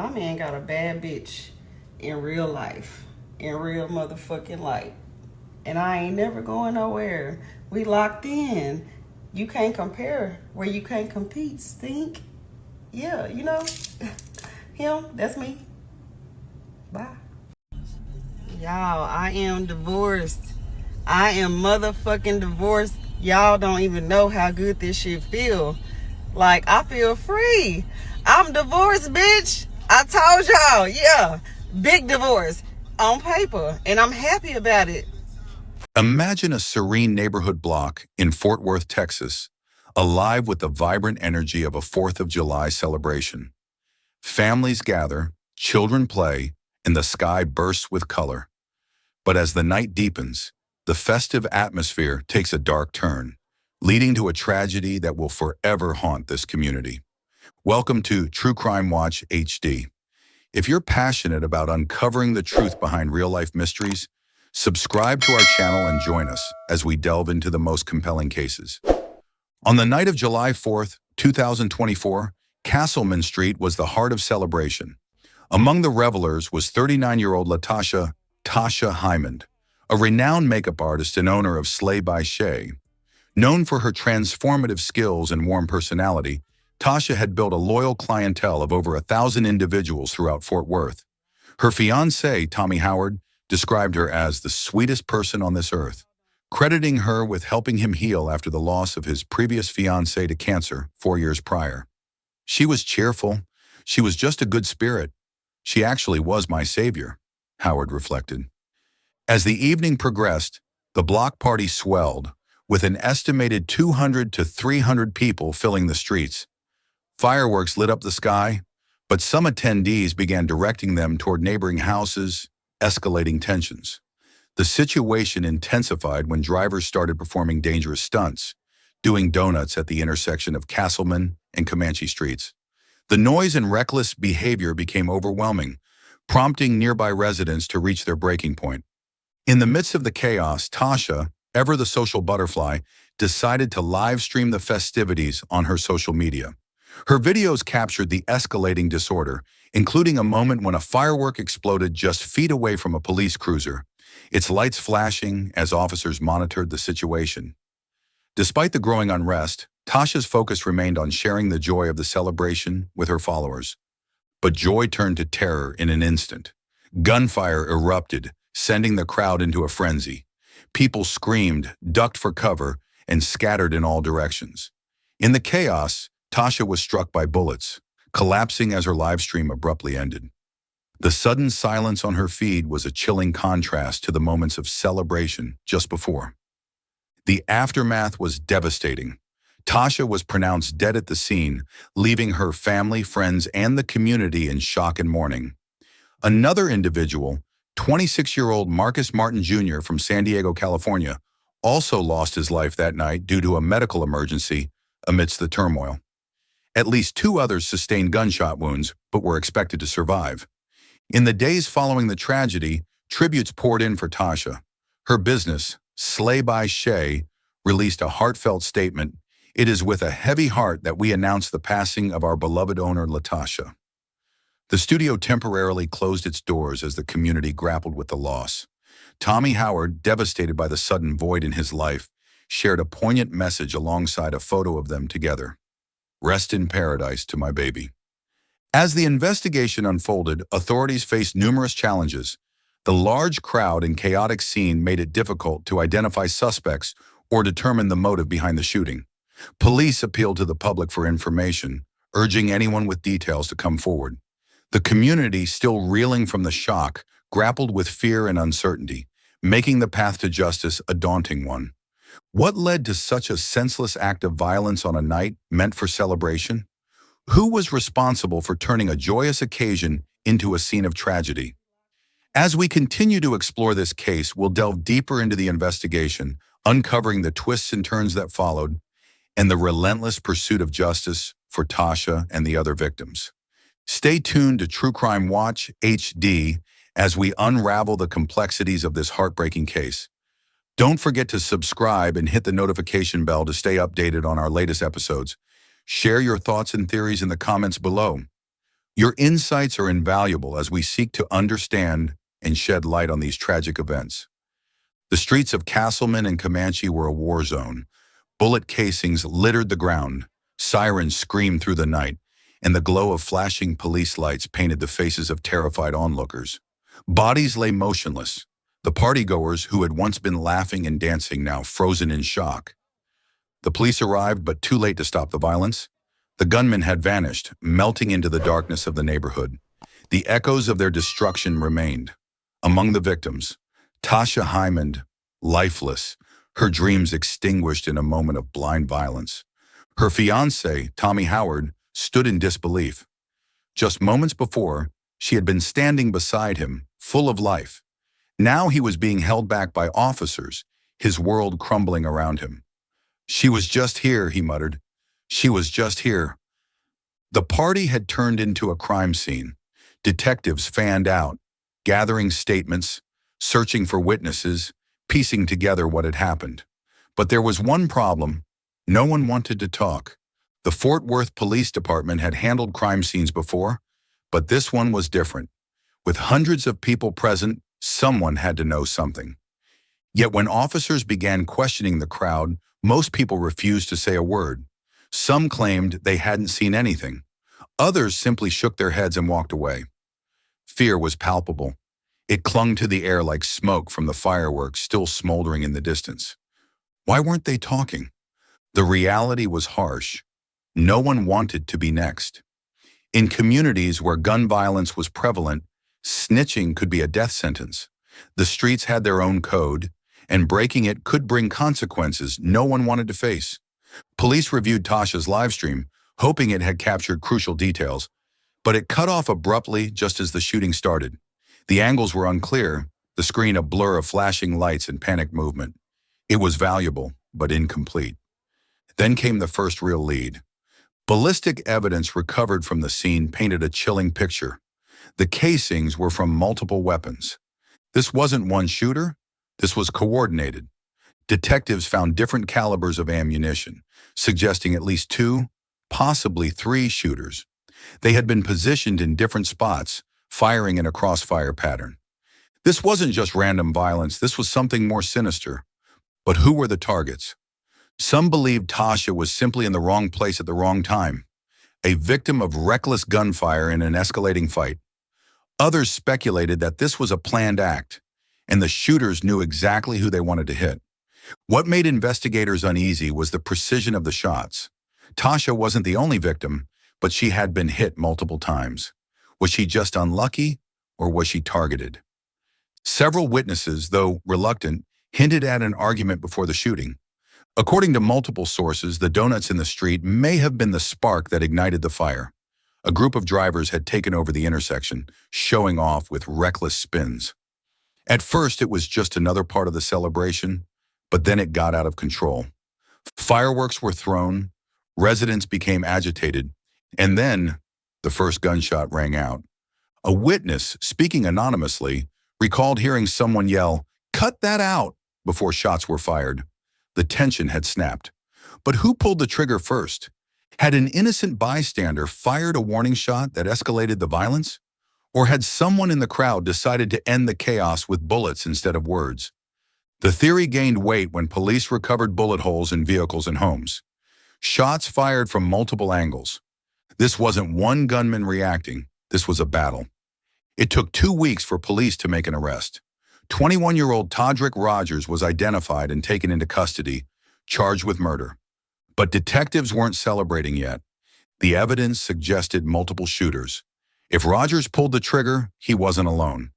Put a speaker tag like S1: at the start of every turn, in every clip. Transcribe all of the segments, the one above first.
S1: My man got a bad bitch in real life, in real motherfucking life. And I ain't never going nowhere. We locked in. You can't compare where you can't compete, stink. Yeah, you know, him, that's me. Bye. Y'all, I am divorced. I am motherfucking divorced. Y'all don't even know how good this shit feel. Like, I feel free. I'm divorced, bitch. I told y'all, yeah. Big divorce on paper. And I'm happy about it.
S2: Imagine a serene neighborhood block in Fort Worth, Texas, alive with the vibrant energy of a 4th of July celebration. Families gather, children play, and the sky bursts with color. But as the night deepens, the festive atmosphere takes a dark turn, leading to a tragedy that will forever haunt this community. Welcome to True Crime Watch HD. If you're passionate about uncovering the truth behind real-life mysteries, subscribe to our channel and join us as we delve into the most compelling cases. On the night of July 4th, 2024, Castleman Street was the heart of celebration. Among the revelers was 39-year-old Tasha Hyman, a renowned makeup artist and owner of Slay by Shay. Known for her transformative skills and warm personality, Tasha had built a loyal clientele of over 1,000 individuals throughout Fort Worth. Her fiancé, Tommy Howard, described her as the sweetest person on this earth, crediting her with helping him heal after the loss of his previous fiancé to cancer 4 years prior. She was cheerful. She was just a good spirit. She actually was my savior, Howard reflected. As the evening progressed, the block party swelled, with an estimated 200 to 300 people filling the streets. Fireworks lit up the sky, but some attendees began directing them toward neighboring houses, escalating tensions. The situation intensified when drivers started performing dangerous stunts, doing donuts at the intersection of Castleman and Comanche Streets. The noise and reckless behavior became overwhelming, prompting nearby residents to reach their breaking point. In the midst of the chaos, Tasha, ever the social butterfly, decided to live stream the festivities on her social media. Her videos captured the escalating disorder, including a moment when a firework exploded just feet away from a police cruiser, its lights flashing as officers monitored the situation. Despite the growing unrest, Tasha's focus remained on sharing the joy of the celebration with her followers. But joy turned to terror in an instant. Gunfire erupted, sending the crowd into a frenzy. People screamed, ducked for cover, and scattered in all directions. In the chaos, Tasha was struck by bullets, collapsing as her live stream abruptly ended. The sudden silence on her feed was a chilling contrast to the moments of celebration just before. The aftermath was devastating. Tasha was pronounced dead at the scene, leaving her family, friends, and the community in shock and mourning. Another individual, 26-year-old Marcus Martin Jr. from San Diego, California, also lost his life that night due to a medical emergency amidst the turmoil. At least 2 others sustained gunshot wounds, but were expected to survive. In the days following the tragedy, tributes poured in for Tasha. Her business, Slay by Shay, released a heartfelt statement. "It is with a heavy heart that we announce the passing of our beloved owner, Tasha." The studio temporarily closed its doors as the community grappled with the loss. Tommy Howard, devastated by the sudden void in his life, shared a poignant message alongside a photo of them together. "Rest in paradise to my baby." As the investigation unfolded, authorities faced numerous challenges. The large crowd and chaotic scene made it difficult to identify suspects or determine the motive behind the shooting. Police appealed to the public for information, urging anyone with details to come forward. The community, still reeling from the shock, grappled with fear and uncertainty, making the path to justice a daunting one. What led to such a senseless act of violence on a night meant for celebration? Who was responsible for turning a joyous occasion into a scene of tragedy? As we continue to explore this case, we'll delve deeper into the investigation, uncovering the twists and turns that followed, and the relentless pursuit of justice for Tasha and the other victims. Stay tuned to True Crime Watch HD as we unravel the complexities of this heartbreaking case. Don't forget to subscribe and hit the notification bell to stay updated on our latest episodes. Share your thoughts and theories in the comments below. Your insights are invaluable as we seek to understand and shed light on these tragic events. The streets of Castleman and Comanche were a war zone. Bullet casings littered the ground, sirens screamed through the night, and the glow of flashing police lights painted the faces of terrified onlookers. Bodies lay motionless, the partygoers who had once been laughing and dancing now frozen in shock. The police arrived, but too late to stop the violence. The gunmen had vanished, melting into the darkness of the neighborhood. The echoes of their destruction remained. Among the victims, Tasha Hyman, lifeless, her dreams extinguished in a moment of blind violence. Her fiancé, Tommy Howard, stood in disbelief. Just moments before, she had been standing beside him, full of life. Now he was being held back by officers, his world crumbling around him. "She was just here," he muttered. "She was just here." The party had turned into a crime scene. Detectives fanned out, gathering statements, searching for witnesses, piecing together what had happened. But there was one problem. No one wanted to talk. The Fort Worth Police Department had handled crime scenes before, but this one was different. With hundreds of people present, someone had to know something. Yet when officers began questioning the crowd, most people refused to say a word. Some claimed they hadn't seen anything. Others simply shook their heads and walked away. Fear was palpable. It clung to the air like smoke from the fireworks still smoldering in the distance. Why weren't they talking? The reality was harsh. No one wanted to be next. In communities where gun violence was prevalent, snitching could be a death sentence. The streets had their own code, and breaking it could bring consequences no one wanted to face. Police reviewed Tasha's livestream, hoping it had captured crucial details, but it cut off abruptly just as the shooting started. The angles were unclear, the screen a blur of flashing lights and panicked movement. It was valuable, but incomplete. Then came the first real lead. Ballistic evidence recovered from the scene painted a chilling picture. The casings were from multiple weapons. This wasn't one shooter, this was coordinated. Detectives found different calibers of ammunition, suggesting at least 2, possibly 3 shooters. They had been positioned in different spots, firing in a crossfire pattern. This wasn't just random violence, this was something more sinister. But who were the targets? Some believed Tasha was simply in the wrong place at the wrong time, a victim of reckless gunfire in an escalating fight. Others speculated that this was a planned act, and the shooters knew exactly who they wanted to hit. What made investigators uneasy was the precision of the shots. Tasha wasn't the only victim, but she had been hit multiple times. Was she just unlucky, or was she targeted? Several witnesses, though reluctant, hinted at an argument before the shooting. According to multiple sources, the donuts in the street may have been the spark that ignited the fire. A group of drivers had taken over the intersection, showing off with reckless spins. At first, it was just another part of the celebration, but then it got out of control. Fireworks were thrown, residents became agitated, and then the first gunshot rang out. A witness, speaking anonymously, recalled hearing someone yell, "Cut that out!" before shots were fired. The tension had snapped. But who pulled the trigger first? Had an innocent bystander fired a warning shot that escalated the violence? Or had someone in the crowd decided to end the chaos with bullets instead of words? The theory gained weight when police recovered bullet holes in vehicles and homes. Shots fired from multiple angles. This wasn't one gunman reacting, this was a battle. It took 2 weeks for police to make an arrest. 21-year-old Todrick Rogers was identified and taken into custody, charged with murder. But detectives weren't celebrating yet. The evidence suggested multiple shooters. If Rogers pulled the trigger, he wasn't alone.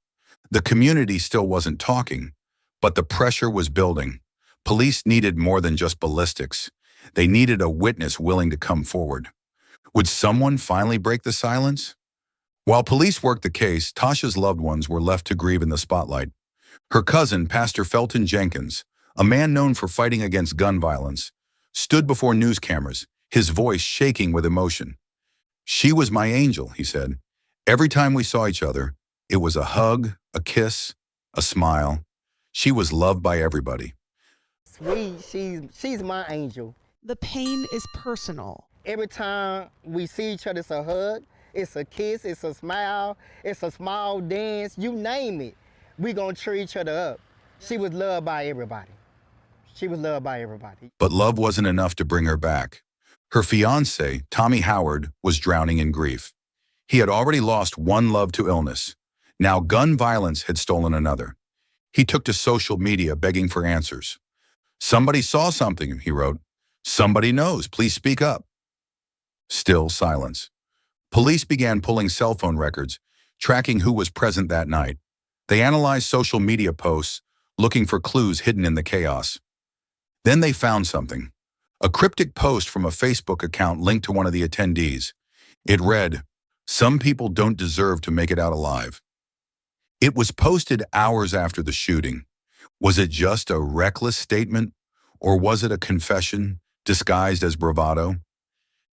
S2: The community still wasn't talking, but the pressure was building. Police needed more than just ballistics. They needed a witness willing to come forward. Would someone finally break the silence? While police worked the case, Tasha's loved ones were left to grieve in the spotlight. Her cousin, Pastor Felton Jenkins, a man known for fighting against gun violence, stood before news cameras, his voice shaking with emotion. "She was my angel," he said. "Every time we saw each other, it was a hug, a kiss, a smile. She was loved by everybody."
S3: Sweet, she's my angel.
S4: The pain is personal.
S3: Every time we see each other, it's a hug. It's a kiss, it's a smile, it's a small dance, you name it. We gonna cheer each other up. She was loved by everybody. She was loved by everybody.
S2: But love wasn't enough to bring her back. Her fiancé, Tommy Howard, was drowning in grief. He had already lost one love to illness. Now gun violence had stolen another. He took to social media begging for answers. "Somebody saw something," he wrote. "Somebody knows, please speak up." Still silence. Police began pulling cell phone records, tracking who was present that night. They analyzed social media posts, looking for clues hidden in the chaos. Then they found something. A cryptic post from a Facebook account linked to one of the attendees. It read, "Some people don't deserve to make it out alive." It was posted hours after the shooting. Was it just a reckless statement, or was it a confession disguised as bravado?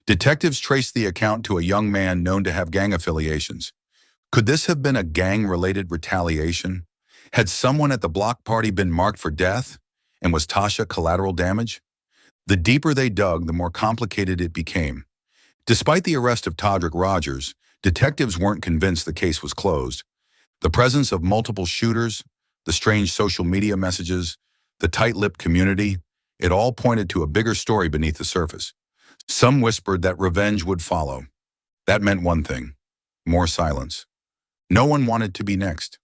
S2: Detectives traced the account to a young man known to have gang affiliations. Could this have been a gang-related retaliation? Had someone at the block party been marked for death? And was Tasha collateral damage? The deeper they dug, the more complicated it became. Despite the arrest of Todrick Rogers, detectives weren't convinced the case was closed. The presence of multiple shooters, the strange social media messages, the tight-lipped community, it all pointed to a bigger story beneath the surface. Some whispered that revenge would follow. That meant one thing: more silence. No one wanted to be next.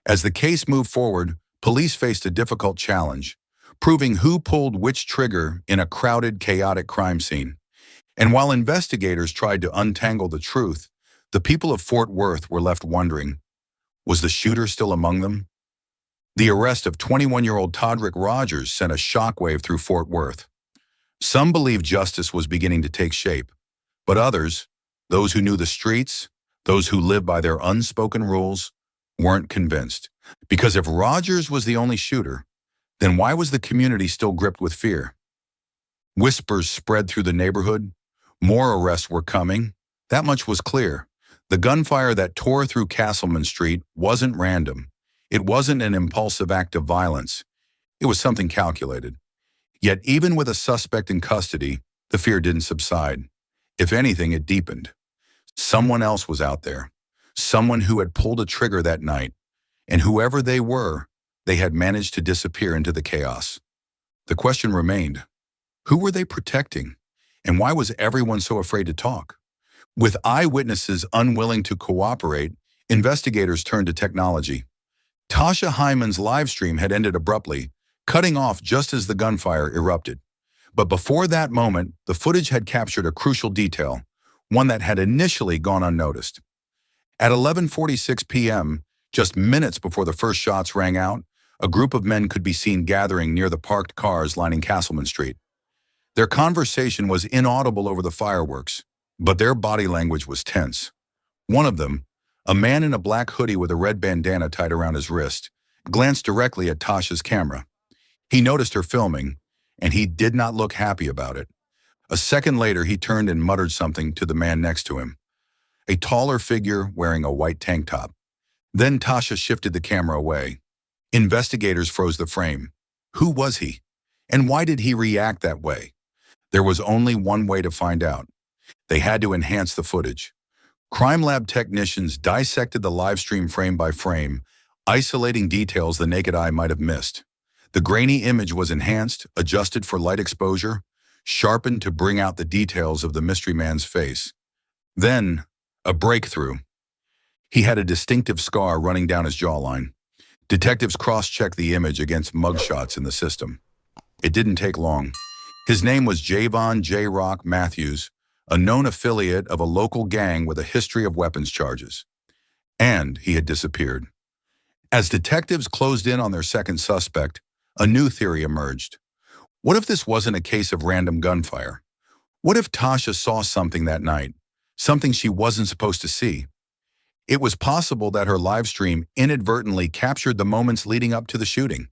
S2: As the case moved forward, police faced a difficult challenge, proving who pulled which trigger in a crowded, chaotic crime scene. And while investigators tried to untangle the truth, the people of Fort Worth were left wondering, was the shooter still among them? The arrest of 21-year-old Todrick Rogers sent a shockwave through Fort Worth. Some believed justice was beginning to take shape, but others, those who knew the streets, those who lived by their unspoken rules, weren't convinced. Because if Rogers was the only shooter, then why was the community still gripped with fear? Whispers spread through the neighborhood. More arrests were coming. That much was clear. The gunfire that tore through Castleman Street wasn't random. It wasn't an impulsive act of violence. It was something calculated. Yet even with a suspect in custody, the fear didn't subside. If anything, it deepened. Someone else was out there. Someone who had pulled a trigger that night. And whoever they were, they had managed to disappear into the chaos. The question remained, who were they protecting? And why was everyone so afraid to talk? With eyewitnesses unwilling to cooperate, investigators turned to technology. Tasha Hyman's live stream had ended abruptly, cutting off just as the gunfire erupted. But before that moment, the footage had captured a crucial detail, one that had initially gone unnoticed. At 11:46 p.m., just minutes before the first shots rang out, a group of men could be seen gathering near the parked cars lining Castleman Street. Their conversation was inaudible over the fireworks, but their body language was tense. One of them, a man in a black hoodie with a red bandana tied around his wrist, glanced directly at Tasha's camera. He noticed her filming, and he did not look happy about it. A second later, he turned and muttered something to the man next to him, a taller figure wearing a white tank top. Then Tasha shifted the camera away. Investigators froze the frame. Who was he? And why did he react that way? There was only one way to find out. They had to enhance the footage. Crime lab technicians dissected the live stream frame by frame, isolating details the naked eye might have missed. The grainy image was enhanced, adjusted for light exposure, sharpened to bring out the details of the mystery man's face. Then, a breakthrough. He had a distinctive scar running down his jawline. Detectives cross-checked the image against mugshots in the system. It didn't take long. His name was Javon J. Rock Matthews, a known affiliate of a local gang with a history of weapons charges. And he had disappeared. As detectives closed in on their second suspect, a new theory emerged. What if this wasn't a case of random gunfire? What if Tasha saw something that night, something she wasn't supposed to see? It was possible that her live stream inadvertently captured the moments leading up to the shooting.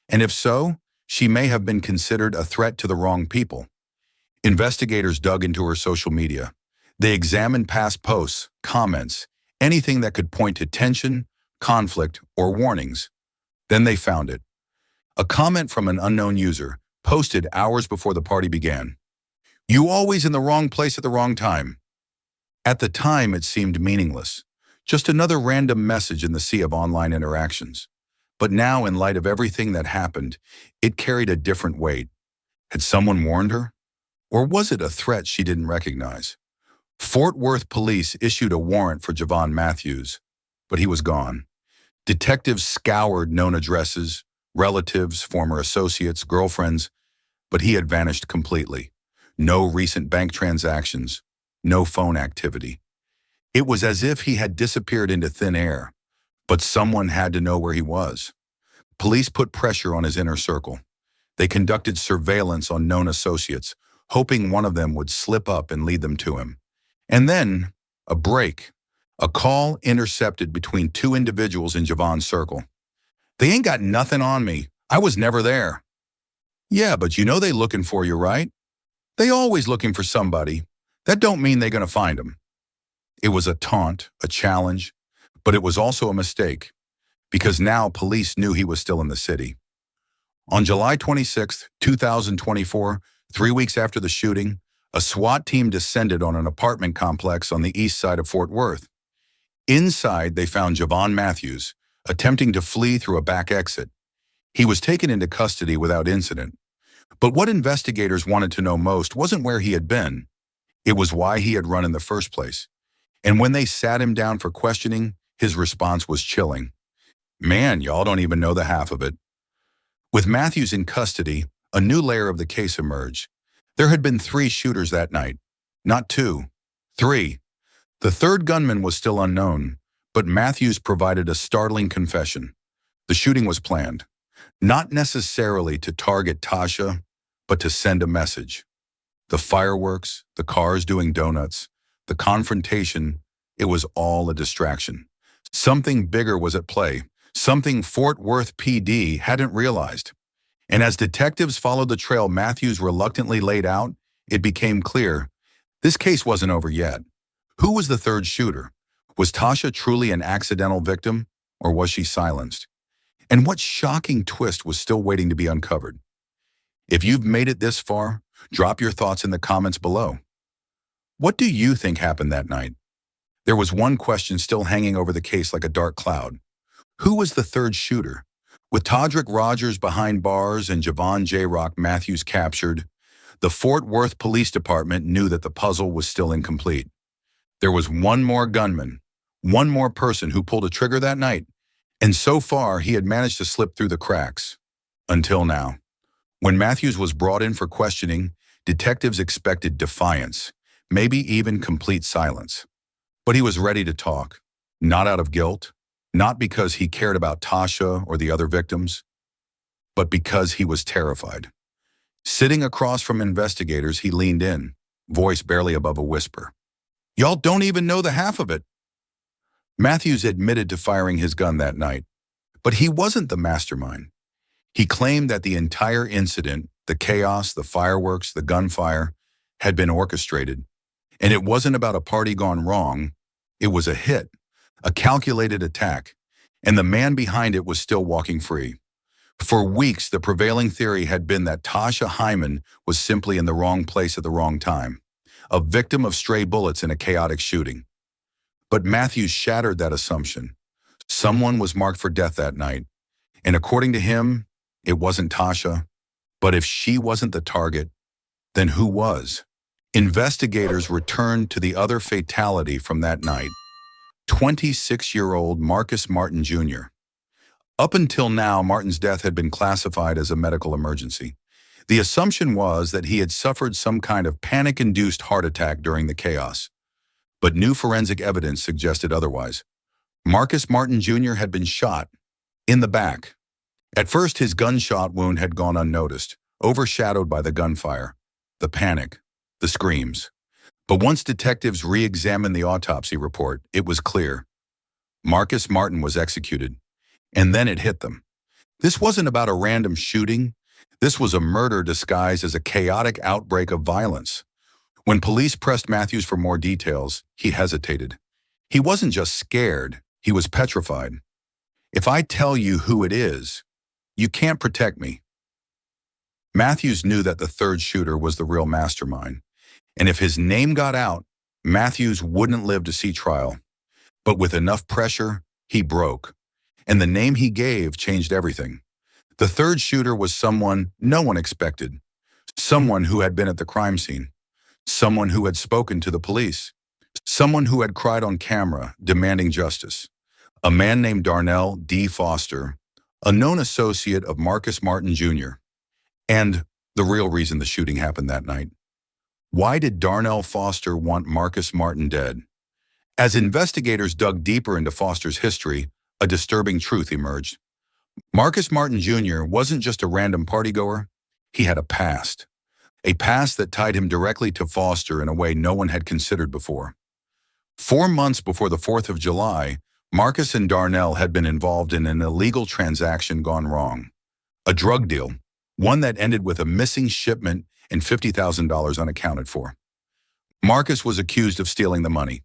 S2: And if so, she may have been considered a threat to the wrong people. Investigators dug into her social media. They examined past posts, comments, anything that could point to tension, conflict, or warnings. Then they found it. A comment from an unknown user, posted hours before the party began. "You always in the wrong place at the wrong time." At the time, it seemed meaningless, just another random message in the sea of online interactions. But now, in light of everything that happened, it carried a different weight. Had someone warned her? Or was it a threat she didn't recognize? Fort Worth police issued a warrant for Javon Matthews, but he was gone. Detectives scoured known addresses, relatives, former associates, girlfriends, but he had vanished completely. No recent bank transactions, no phone activity. It was as if he had disappeared into thin air, but someone had to know where he was. Police put pressure on his inner circle. They conducted surveillance on known associates, hoping one of them would slip up and lead them to him. And then, a break. A call intercepted between two individuals in Javon's circle. "They ain't got nothing on me. I was never there." "Yeah, but you know they looking for you, right?" "They always looking for somebody. That don't mean they gonna find them." It was a taunt, a challenge, but it was also a mistake, because now police knew he was still in the city. On July 26, 2024, 3 weeks after the shooting, a SWAT team descended on an apartment complex on the east side of Fort Worth. Inside, they found Javon Matthews, attempting to flee through a back exit. He was taken into custody without incident. But what investigators wanted to know most wasn't where he had been. It was why he had run in the first place. And when they sat him down for questioning, his response was chilling. "Man, y'all don't even know the half of it." With Matthews in custody, a new layer of the case emerged. There had been 3 shooters that night. Not 2, 3. The third gunman was still unknown, but Matthews provided a startling confession. The shooting was planned, not necessarily to target Tasha, but to send a message. The fireworks, the cars doing donuts, the confrontation, it was all a distraction. Something bigger was at play, something Fort Worth PD hadn't realized. And as detectives followed the trail Matthews reluctantly laid out, it became clear this case wasn't over yet. Who was the third shooter? Was Tasha truly an accidental victim, or was she silenced? And what shocking twist was still waiting to be uncovered? If you've made it this far, drop your thoughts in the comments below. What do you think happened that night? There was one question still hanging over the case like a dark cloud. Who was the third shooter? With Todrick Rogers behind bars and Javon J. Rock Matthews captured, the Fort Worth Police Department knew that the puzzle was still incomplete. There was one more gunman, one more person who pulled a trigger that night, and so far he had managed to slip through the cracks. Until now. When Matthews was brought in for questioning, detectives expected defiance, maybe even complete silence. But he was ready to talk, not out of guilt, not because he cared about Tasha or the other victims, but because he was terrified. Sitting across from investigators, he leaned in, voice barely above a whisper. "Y'all don't even know the half of it." Matthews admitted to firing his gun that night, but he wasn't the mastermind. He claimed that the entire incident, the chaos, the fireworks, the gunfire, had been orchestrated. And it wasn't about a party gone wrong. It was a hit, a calculated attack, and the man behind it was still walking free. For weeks, the prevailing theory had been that Tasha Hyman was simply in the wrong place at the wrong time, a victim of stray bullets in a chaotic shooting. But Matthews shattered that assumption. Someone was marked for death that night, and according to him, it wasn't Tasha. But if she wasn't the target, then who was? Investigators returned to the other fatality from that night, 26-year-old Marcus Martin Jr. Up until now, Martin's death had been classified as a medical emergency. The assumption was that he had suffered some kind of panic-induced heart attack during the chaos. But new forensic evidence suggested otherwise. Marcus Martin Jr. had been shot in the back. At first, his gunshot wound had gone unnoticed, overshadowed by the gunfire, the panic, the screams. But once detectives re-examined the autopsy report, it was clear. Marcus Martin was executed. And then it hit them. This wasn't about a random shooting. This was a murder disguised as a chaotic outbreak of violence. When police pressed Matthews for more details, he hesitated. He wasn't just scared, he was petrified. "If I tell you who it is, you can't protect me." Matthews knew that the third shooter was the real mastermind. And if his name got out, Matthews wouldn't live to see trial. But with enough pressure, he broke. And the name he gave changed everything. The third shooter was someone no one expected. Someone who had been at the crime scene. Someone who had spoken to the police. Someone who had cried on camera, demanding justice. A man named Darnell D. Foster, a known associate of Marcus Martin Jr. And the real reason the shooting happened that night. Why did Darnell Foster want Marcus Martin dead? As investigators dug deeper into Foster's history, a disturbing truth emerged. Marcus Martin Jr. wasn't just a random partygoer. He had a past that tied him directly to Foster in a way no one had considered before. 4 months before the 4th of July, Marcus and Darnell had been involved in an illegal transaction gone wrong. A drug deal, one that ended with a missing shipment and $50,000 unaccounted for. Marcus was accused of stealing the money.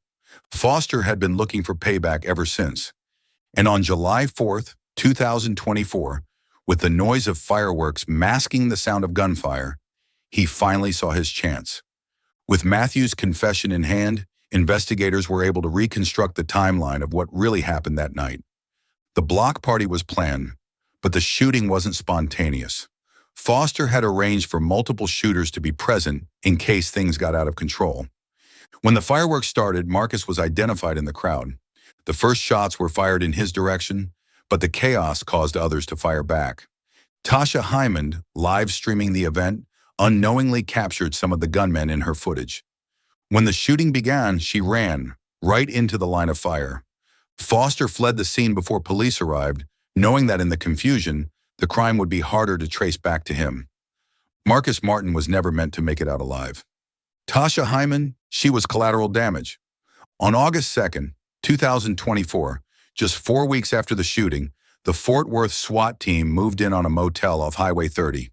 S2: Foster had been looking for payback ever since. And on July 4th, 2024, with the noise of fireworks masking the sound of gunfire, he finally saw his chance. With Matthews' confession in hand, investigators were able to reconstruct the timeline of what really happened that night. The block party was planned, but the shooting wasn't spontaneous. Foster had arranged for multiple shooters to be present in case things got out of control. When the fireworks started, Marcus was identified in the crowd. The first shots were fired in his direction, but the chaos caused others to fire back. Tasha Hyman, live streaming the event, unknowingly captured some of the gunmen in her footage. When the shooting began, she ran right into the line of fire. Foster fled the scene before police arrived, knowing that in the confusion, the crime would be harder to trace back to him. Marcus Martin was never meant to make it out alive. Tasha Hyman, she was collateral damage. On August 2nd, 2024, just 4 weeks after the shooting, the Fort Worth SWAT team moved in on a motel off Highway 30.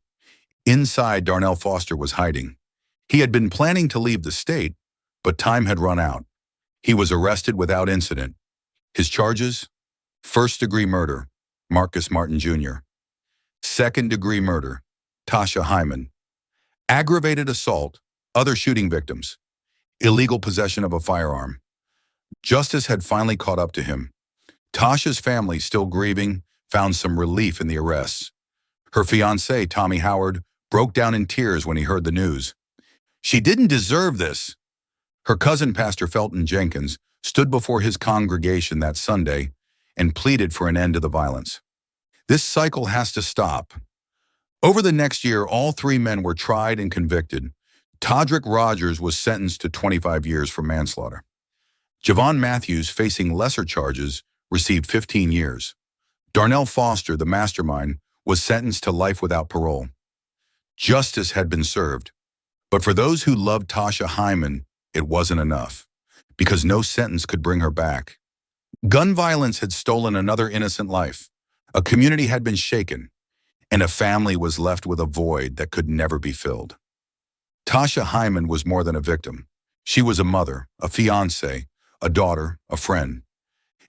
S2: Inside, Darnell Foster was hiding. He had been planning to leave the state, but time had run out. He was arrested without incident. His charges? First-degree murder, Marcus Martin Jr. Second-degree murder, Tasha Hyman. Aggravated assault, other shooting victims. Illegal possession of a firearm. Justice had finally caught up to him. Tasha's family, still grieving, found some relief in the arrests. Her fiancé, Tommy Howard, broke down in tears when he heard the news. She didn't deserve this. Her cousin, Pastor Felton Jenkins, stood before his congregation that Sunday and pleaded for an end to the violence. This cycle has to stop. Over the next year, all 3 men were tried and convicted. Todrick Rogers was sentenced to 25 years for manslaughter. Javon Matthews, facing lesser charges, received 15 years. Darnell Foster, the mastermind, was sentenced to life without parole. Justice had been served. But for those who loved Tasha Hyman, it wasn't enough, because no sentence could bring her back. Gun violence had stolen another innocent life. A community had been shaken, and a family was left with a void that could never be filled. Tasha Hyman was more than a victim. She was a mother, a fiancé, a daughter, a friend.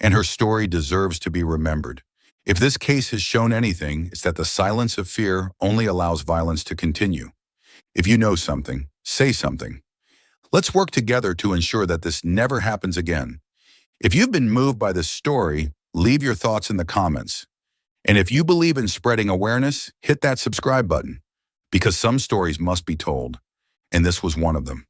S2: And her story deserves to be remembered. If this case has shown anything, it's that the silence of fear only allows violence to continue. If you know something, say something. Let's work together to ensure that this never happens again. If you've been moved by this story, leave your thoughts in the comments. And if you believe in spreading awareness, hit that subscribe button, because some stories must be told, and this was one of them.